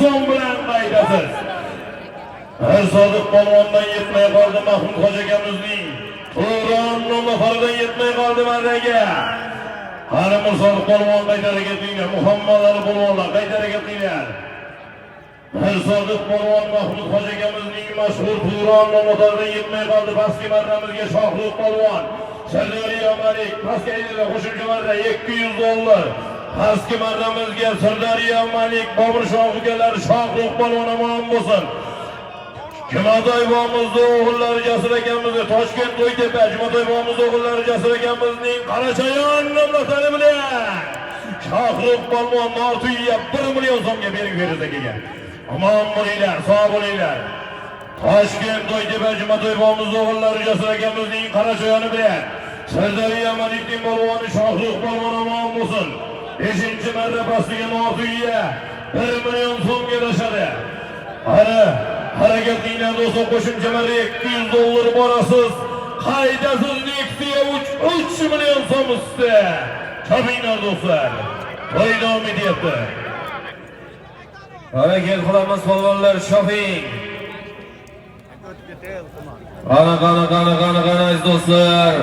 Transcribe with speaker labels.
Speaker 1: Son bilan qaydasiz. Her Sodiq polvondan yetmay qoldi Mahmud Hoca akamizning. Turon nomafaridan yetmay qoldi marraga. Hali Sodiq polvon qaytar ketinglar, Muhammad Ali polvonlar qaytar ketinglar. Her Sodiq polvon Mahmud Hoca akamizning mashhur Turon nomafaridan yetmay qoldi pastki marramizga Shohruh polvon. Sardoriya Malik pastga qo'shimcha marra $200. Pastki marramizga Sardoriya Malik Bobur Shoh ukalari Shohruh polvon omon bo'lsin. Jumadoy bobomizni o'g'illari Jasur akamizga Toshkent To'ytepa Jumadoy bobomizni o'g'illari Jasur akamizning Qarachayon nomlari bilan Shohruh polvon Nortuya 1 million so'mga berib berdi kelgan. Omon bo'linglar, sog' bo'linglar. Toshkent To'ytepa Jumadoy bobomizni o'g'illari Jasur akamizning Qarachayoni bilan Sardoriya Malikning polvoni Shohruh polvon omon bo'lsin. 5-marra pastiga Nortuya 1 million so'mga tashadi. Hareketliğine dostum qo'shimcha marra $200 borasiz. Qaydasiz Nexia 3 million so'm ustida. Chopinglar do'stlar. To'y davom etyapti.
Speaker 2: Harakat qilamiz polvonlar, shoping. Qana aziz do'stlar.